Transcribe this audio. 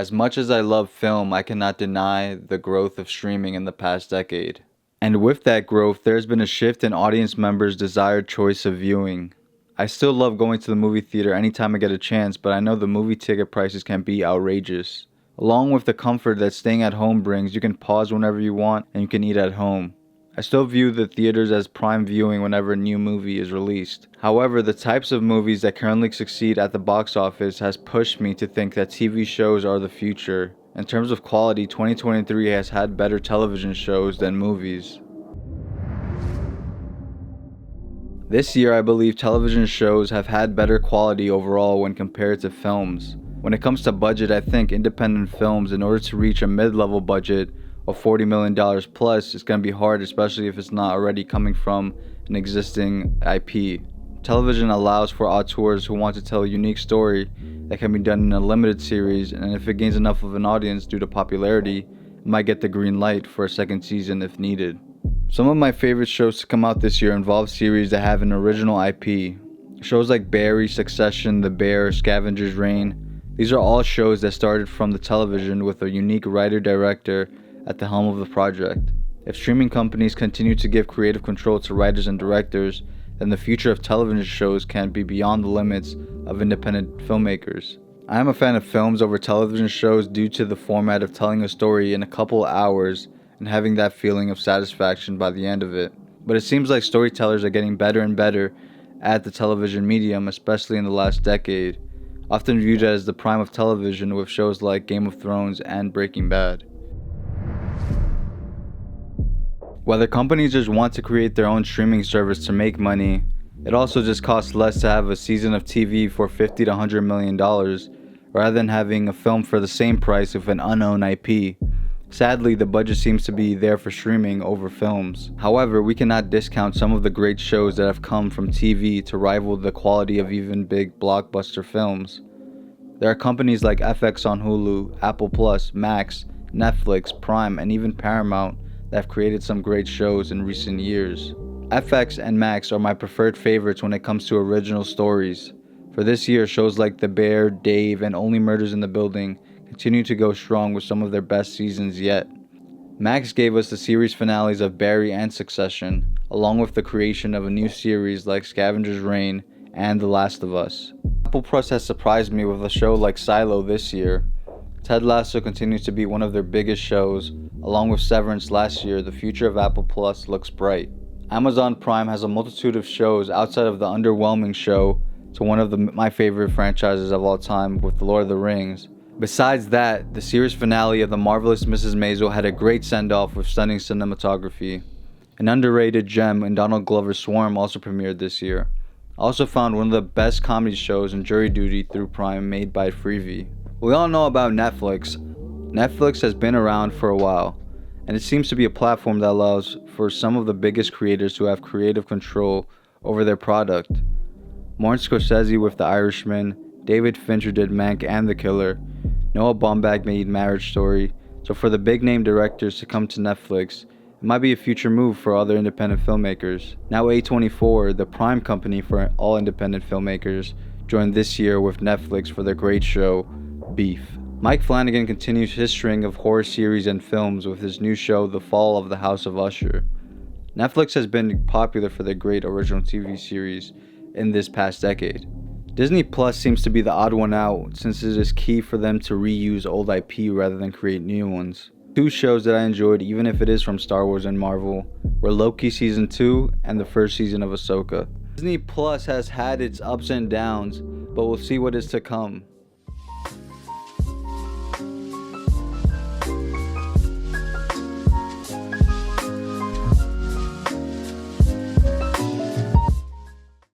As much as I love film, I cannot deny the growth of streaming in the past decade. And with that growth, there's been a shift in audience members' desired choice of viewing. I still love going to the movie theater anytime I get a chance, but I know the movie ticket prices can be outrageous. Along with the comfort that staying at home brings, you can pause whenever you want and you can eat at home. I still view the theaters as prime viewing whenever a new movie is released. However, the types of movies that currently succeed at the box office has pushed me to think that TV shows are the future. In terms of quality, 2023 has had better television shows than movies. This year, I believe television shows have had better quality overall when compared to films. When it comes to budget, I think independent films, in order to reach a mid-level budget of $40 million plus, is going to be hard, especially if it's not already coming from an existing IP. Television allows for auteurs who want to tell a unique story that can be done in a limited series, and if it gains enough of an audience due to popularity, it might get the green light for a second season if needed. Some of my favorite shows to come out this year involve series that have an original IP. Shows like Barry, Succession, The Bear, Scavenger's Reign. These are all shows that started from the television with a unique writer-director at the helm of the project. If streaming companies continue to give creative control to writers and directors, then the future of television shows can be beyond the limits of independent filmmakers. I am a fan of films over television shows due to the format of telling a story in a couple hours and having that feeling of satisfaction by the end of it. But it seems like storytellers are getting better and better at the television medium, especially in the last decade, often viewed as the prime of television with shows like Game of Thrones and Breaking Bad. Whether companies just want to create their own streaming service to make money, it also just costs less to have a season of TV for $50 to $100 million rather than having a film for the same price with an unknown IP. Sadly, the budget seems to be there for streaming over films. However, we cannot discount some of the great shows that have come from TV to rival the quality of even big blockbuster films. There are companies like FX on Hulu, Apple Plus, Max, Netflix, Prime, and even Paramount that have created some great shows in recent years. FX and Max are my preferred favorites when it comes to original stories. For this year, shows like The Bear, Dave, and Only Murders in the Building continue to go strong with some of their best seasons yet. Max gave us the series finales of Barry and Succession, along with the creation of a new series like Scavenger's Reign and The Last of Us. Apple Plus has surprised me with a show like Silo this year. Ted Lasso continues to be one of their biggest shows. Along with Severance last year, the future of Apple Plus looks bright. Amazon Prime has a multitude of shows outside of the underwhelming show to one of my favorite franchises of all time with The Lord of the Rings. Besides that, the series finale of The Marvelous Mrs. Maisel had a great send-off with stunning cinematography. An underrated gem in Donald Glover's Swarm also premiered this year. I also found one of the best comedy shows in Jury Duty through Prime, made by Freevee. We all know about Netflix. Netflix has been around for a while, and it seems to be a platform that allows for some of the biggest creators to have creative control over their product. Martin Scorsese with The Irishman, David Fincher did Mank and The Killer, Noah Baumbach made Marriage Story, so for the big name directors to come to Netflix, it might be a future move for other independent filmmakers. Now A24, the prime company for all independent filmmakers, joined this year with Netflix for their great show, Beef. Mike Flanagan continues his string of horror series and films with his new show, The Fall of the House of Usher. Netflix has been popular for their great original TV series in this past decade. Disney Plus seems to be the odd one out, since it is key for them to reuse old IP rather than create new ones. Two shows that I enjoyed, even if it is from Star Wars and Marvel, were Loki Season 2 and the first season of Ahsoka. Disney Plus has had its ups and downs, but we'll see what is to come.